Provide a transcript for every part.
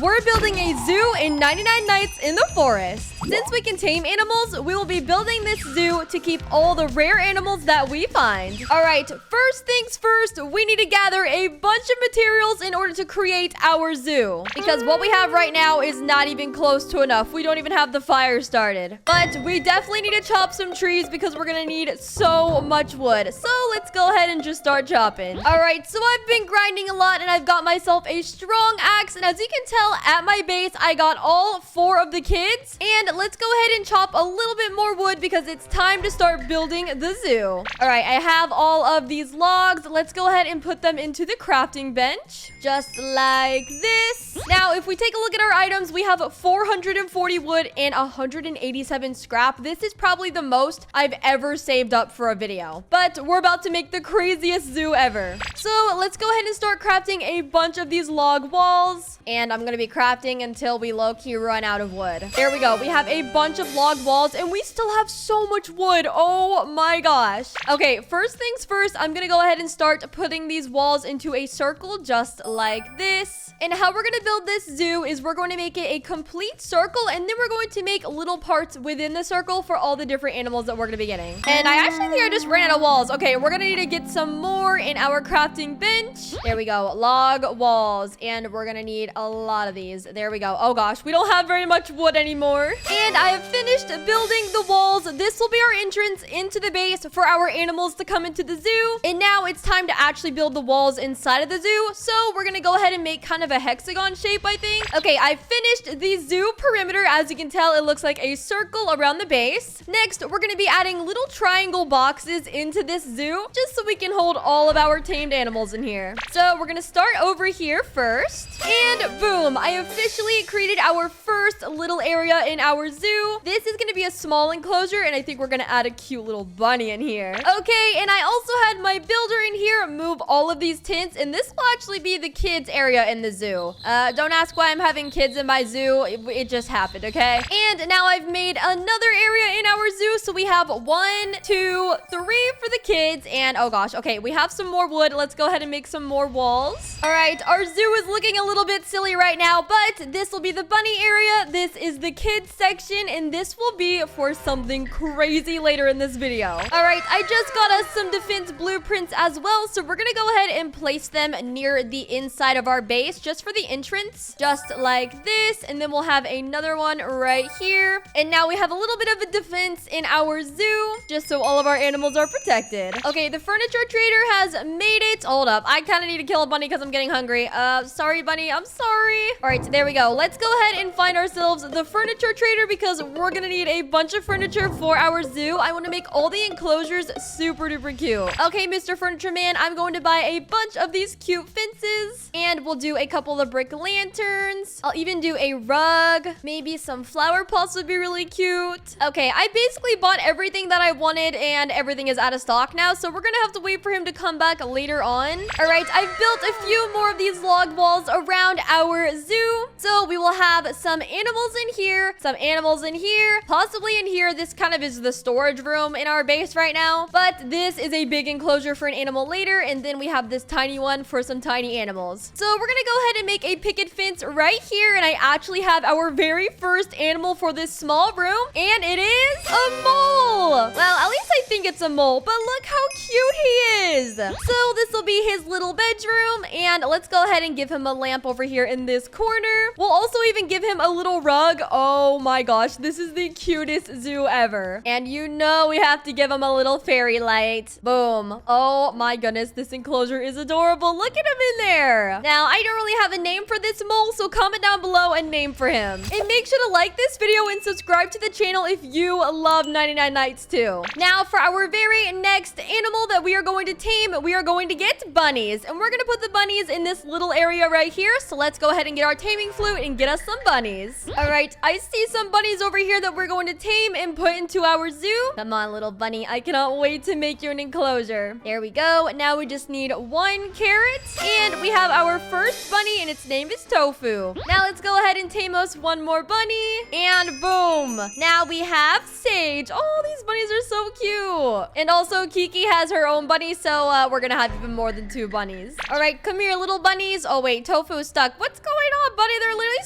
we're building a zoo in 99 Nights in the Forest. Since we can tame animals, we will be building this zoo to keep all the rare animals that we find. All right, first things first, we need to gather a bunch of materials in order to create our zoo. Because what we have right now is not even close to enough. We don't even have the fire started. But we definitely need to chop some trees because we're gonna need so much wood. So let's go ahead and just start chopping. All right, so I've been grinding a lot and I've got myself a strong axe. And as you can tell, at my base, I got all 4 of the kids. And let's go ahead and chop a little bit more wood because it's time to start building the zoo. All right, I have all of these logs. Let's go ahead and put them into the crafting bench, just like this. Now, if we take a look at our items, we have 440 wood and 187 scrap. This is probably the most I've ever saved up for a video. But we're about to make the craziest zoo ever. So let's go ahead and start crafting a bunch of these log walls. And I'm going to be crafting until we low-key run out of wood. There we go. We have a bunch of log walls and we still have so much wood. Oh my gosh. Okay, first things first, I'm going to go ahead and start putting these walls into a circle just like this. And how we're going to build this zoo is we're going to make it a complete circle and then we're going to make little parts within the circle for all the different animals that we're going to be getting. And I actually think I just ran out of walls. Okay, we're going to need to get some more in our crafting bench. There we go. Log walls. And we're going to need a lot of these. There we go. Oh gosh, we don't have very much wood anymore. And I have finished building the walls. This will be our entrance into the base for our animals to come into the zoo. And now it's time to actually build the walls inside of the zoo. So we're going to go ahead and make kind of a hexagon shape, I think. Okay, I finished the zoo perimeter. As you can tell, it looks like a circle around the base. Next, we're going to be adding little triangle boxes into this zoo just so we can hold all of our tamed animals in here. So we're going to start over here first. And boom, I officially created our first little area in our zoo. This is going to be a small enclosure and I think we're going to add a cute little bunny in here. Okay, and I also had my builder in here move all of these tents and this will actually be the kids area in the zoo. Don't ask why I'm having kids in my zoo. It just happened, okay? And now I've made another area in our zoo. So we have 1, 2, 3 for the kids. And oh gosh, okay, we have some more wood. Let's go ahead and make some more walls. All right, our zoo is looking a little bit silly right now, but this will be the bunny area. This is the kids section, and this will be for something crazy later in this video. All right, I just got us some defense blueprints as well, so we're gonna go ahead and place them near the inside of our base just for the entrance, just like this, and then we'll have another one right here. And now we have a little bit of a defense in our zoo, just so all of our animals are protected. Okay, the furniture trader has made it. Hold up, I kind of need to kill a bunny because I'm getting hungry. Sorry, bunny, I'm sorry. All right, there we go. Let's go ahead and find ourselves the furniture trader because we're gonna need a bunch of furniture for our zoo. I want to make all the enclosures super duper cute. Okay, Mr. Furniture Man, I'm going to buy a bunch of these cute fences and we'll do a couple of brick lanterns. I'll even do a rug. Maybe some flower pots would be really cute. Okay, I basically bought everything that I wanted and everything is out of stock now, so we're gonna have to wait for him to come back later on. All right, I've built a few more of these log walls around our zoo. So we will have some animals in here, some animals in here, possibly in here. This kind of is the storage room in our base right now, but this is a big enclosure for an animal later. And then we have this tiny one for some tiny animals. So we're gonna go ahead and make a picket fence right here. And I actually have our very first animal for this small room, and it is a mole. Well, at least I think it's a mole, but look how cute he is. So this will be his little bedroom, and let's go ahead and give him a lamp over here in this corner. We'll also even give him a little rug. Oh my gosh, this is the cutest zoo ever. And you know we have to give him a little fairy light. Boom. Oh my goodness, this enclosure is adorable. Look at him in there. Now, I don't really have a name for this mole, so comment down below a name for him. And make sure to like this video and subscribe to the channel if you love 99 Nights too. Now, for our very next animal that we are going to tame, we are going to get bunnies. And we're going to put the bunnies in this little area right here. So let's go ahead and get our taming flute and get us some bunnies. All right, I see some bunnies over here that we're going to tame and put into our zoo. Come on, little bunny. I cannot wait to make you an enclosure. There we go. Now we just need 1 carrot. And we have our first bunny, and its name is Tofu. Now let's go ahead and tame us 1 more bunny. And boom. Now we have Sage. Oh, these bunnies are so cute. And also, Kiki has her own bunny, so we're gonna have even more than 2 bunnies. All right, come here, little bunnies. Oh, wait, Tofu is stuck. What's going on, buddy? They're literally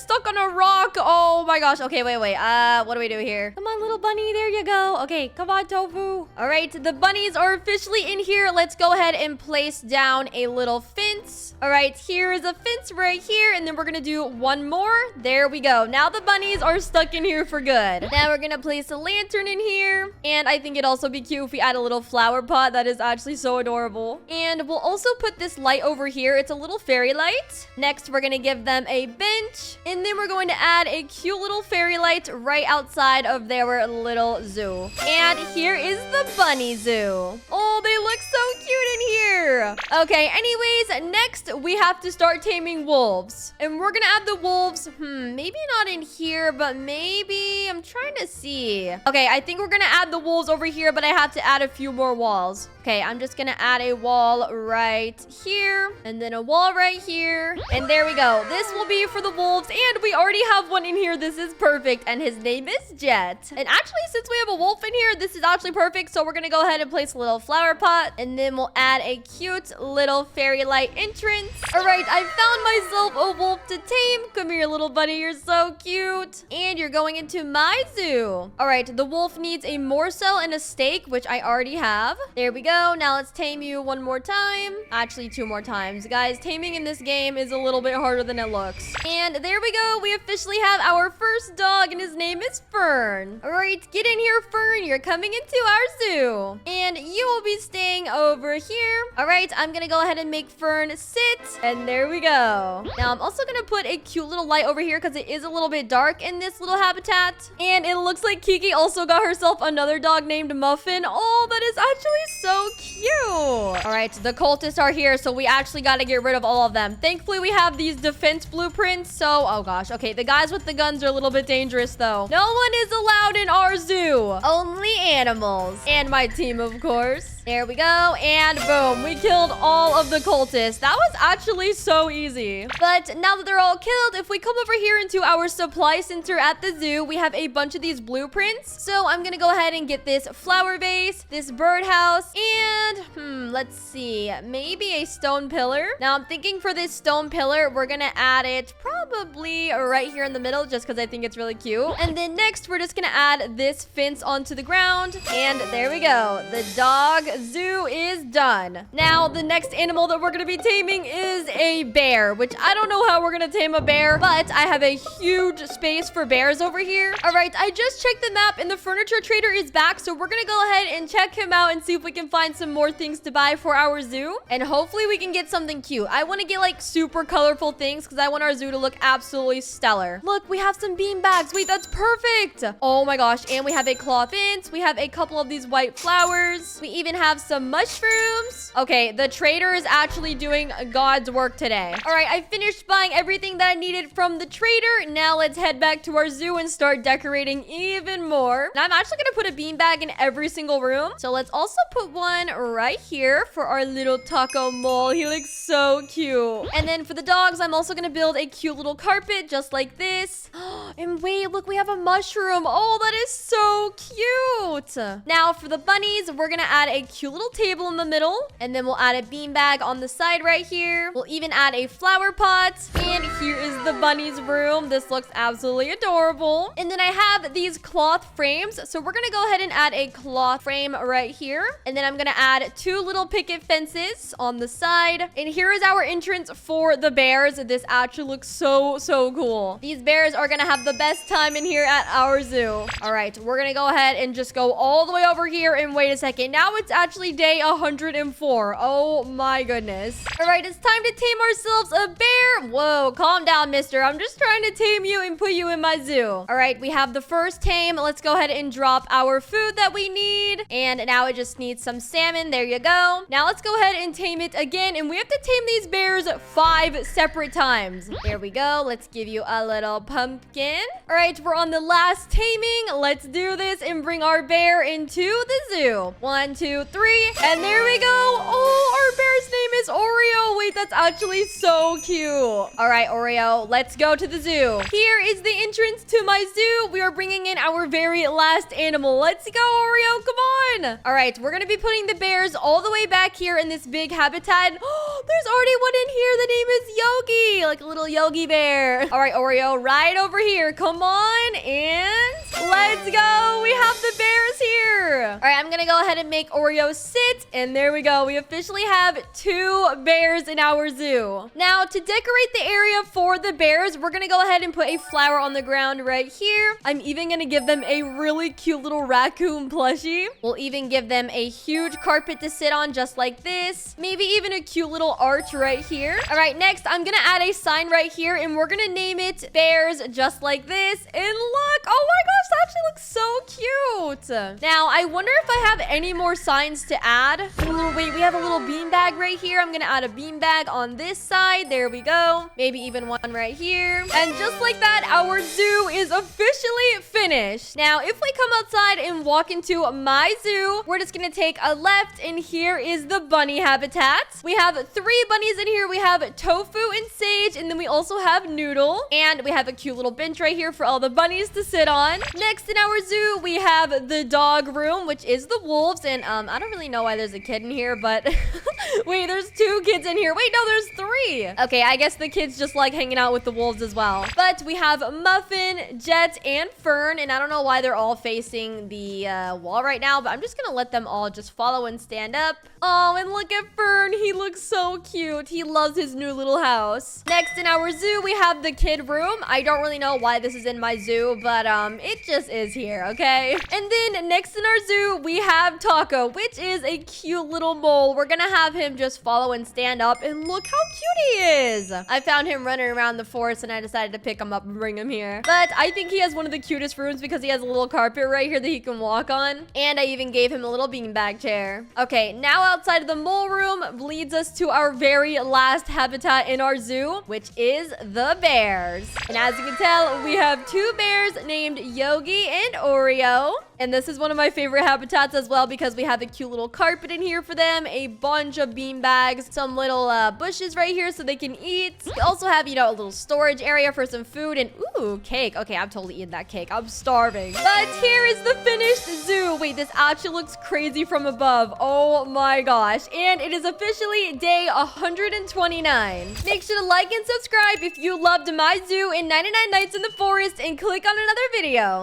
rock. Oh my gosh. Okay, wait. What do we do here? Come on, little bunny. There you go. Okay, come on, Tofu. All right, the bunnies are officially in here. Let's go ahead and place down a little fence. All right, here is a fence right here, and then we're gonna do one more. There we go. Now the bunnies are stuck in here for good. Now we're gonna place a lantern in here, and I think it'd also be cute if we add a little flower pot. That is actually so adorable. And we'll also put this light over here. It's a little fairy light. Next, we're gonna give them a bench, and then we're going to add a cute little fairy light right outside of their little zoo. And here is the bunny zoo. Oh, they look so cute in here. Okay, anyways, next we have to start taming wolves. And we're gonna add the wolves, maybe not in here, but maybe, I'm trying to see. Okay, I think we're gonna add the wolves over here, but I have to add a few more walls. Okay, I'm just gonna add a wall right here, and then a wall right here, and there we go. This will be for the wolves, and we already have one in here. This is perfect, and his name is Jet. And actually, since we have a wolf in here, this is actually perfect, so we're gonna go ahead and place a little flower pot, and then we'll add a cute little fairy light entrance. All right, I found myself a wolf to tame. Come here, little bunny, you're so cute. And you're going into my zoo. All right, the wolf needs a morsel and a steak, which I already have. There we go. Now let's tame you one more time. Actually, two more times. Guys, taming in this game is a little bit harder than it looks. And there we go. We officially have our first dog, and his name is Fern. All right, get in here, Fern. You're coming into our zoo. And you will be staying over here. All right, I'm gonna go ahead and make Fern sit. And there we go. Now, I'm also gonna put a cute little light over here because it is a little bit dark in this little habitat. And it looks like Kiki also got herself another dog named Muffin. Oh, that is actually so cute. All right, the cultists are here, so we actually got to get rid of all of them. Thankfully, we have these defense blueprints, so, oh gosh. Okay, the guys with the guns are a little bit dangerous, though. No one is allowed in our zoo. Only animals. And my team, of course. There we go, and boom, we killed all of the cultists. That was actually so easy. But now that they're all killed, if we come over here into our supply center at the zoo, we have a bunch of these blueprints. So I'm gonna go ahead and get this flower vase, this birdhouse, and let's see, maybe a stone pillar. Now I'm thinking for this stone pillar, we're gonna add it probably right here in the middle, just because I think it's really cute. And then next, we're just gonna add this fence onto the ground, and there we go. The dog zoo is done. Now, the next animal that we're gonna be taming is a bear, which I don't know how we're gonna tame a bear, but I have a huge space for bears over here. All right, I just checked the map, and the furniture trader is back, so we're gonna go ahead and check him out and see if we can find some more things to buy for our zoo, and hopefully we can get something cute. I want to get like super colorful things because I want our zoo to look absolutely stellar. Look, we have some bean bags. Wait, that's perfect. Oh my gosh, and we have a claw fence. We have a couple of these white flowers. We even have some mushrooms. Okay, the trader is actually doing God's work today. All right, I finished buying everything that I needed from the trader. Now let's head back to our zoo and start decorating even more. Now I'm actually gonna put a beanbag in every single room. So let's also put one right here for our little taco mole. He looks so cute. And then for the dogs, I'm also gonna build a cute little carpet just like this. And wait, look, we have a mushroom. Oh, that is so cute. Now for the bunnies, we're gonna add a cute little table in the middle, and then we'll add a beanbag on the side right here. We'll even add a flower pot, and here is the bunny's room. This looks absolutely adorable. And then I have these cloth frames, so we're gonna go ahead and add a cloth frame right here, and then I'm gonna add two little picket fences on the side. And here is our entrance for the bears. This actually looks so cool. These bears are gonna have the best time in here at our zoo. All right, we're gonna go ahead and just go all the way over here, and wait a second, now it's actually day 104. Oh my goodness. All right, it's time to tame ourselves a bear. Whoa, calm down, mister. I'm just trying to tame you and put you in my zoo. All right, we have the first tame. Let's go ahead and drop our food that we need. And now it just needs some salmon. There you go. Now let's go ahead and tame it again. And we have to tame these bears 5 separate times. There we go. Let's give you a little pumpkin. All right, we're on the last taming. Let's do this and bring our bear into the zoo. 1, 2, 3. And there we go. Oh, our bear's name is Oreo. Wait, that's actually so cute. All right, Oreo, let's go to the zoo. Here is the entrance to my zoo. We are bringing in our very last animal. Let's go, Oreo. Come on. All right, we're going to be putting the bears all the way back here in this big habitat. Oh, there's already one in here. The name is Yogi, like a little Yogi bear. All right, Oreo, right over here. Come on, and let's go. We have the bears here. All right, I'm going to go ahead and make Oreo sit, and there we go. We officially have 2 bears in our zoo. Now, to decorate the area for the bears, we're going to go ahead and put a flower on the ground right here. I'm even going to give them a really cute little raccoon plushie. We'll even give them a huge carpet to sit on just like this. Maybe even a cute little arch right here. All right, next, I'm going to add a sign right here, and we're going to name it Bears just like this. And look, oh my gosh, that actually looks so cute. Now, I wonder if I have any more signs to add. Ooh, wait, we have a little beanbag right here. I'm going to add a beanbag on this side. There we go. Maybe even one right here. And just like that, our zoo is officially finished. Now, if we come outside and walk into my zoo, we're just going to take a left, and here is the bunny habitat. We have 3 bunnies in here. We have Tofu and Sage, and then we also have Noodle. And we have a cute little bench right here for all the bunnies to sit on. Next in our zoo, we have the dog room, which is the wolves. And I don't really know why there's a kid in here, but wait, there's 2 kids in here. Wait, no, there's 3. Okay, I guess the kids just like hanging out with the wolves as well. But we have Muffin, Jet, and Fern, and I don't know why they're all facing the wall right now, but I'm just gonna let them all just follow and stand up. Oh, and look at Fern. He looks so cute. He loves his new little house. Next in our zoo, we have the kid room. I don't really know why this is in my zoo, but it just is here, okay? And then next in our zoo, we have Taco, which is a cute little mole. We're gonna have him just follow and stand up, and look how cute he is. I found him running around the forest, and I decided to pick him up and bring him here. But I think he has one of the cutest rooms because he has a little carpet right here that he can walk on. And I even gave him a little beanbag chair. Okay, now outside of the mole room leads us to our very last habitat in our zoo, which is the bears. And as you can tell, we have 2 bears named Yogi and Oreo. And this is one of my favorite habitats as well because we have a cute little carpet in here for them, a bunch of bean bags, some little bushes right here so they can eat. We also have, you know, a little storage area for some food and, ooh, cake. Okay, I'm totally eating that cake. I'm starving. But here is the finished zoo. Wait, this actually looks crazy from above. Oh my gosh. And it is officially day 129. Make sure to like and subscribe if you loved my zoo in 99 Nights in the Forest and click on another video.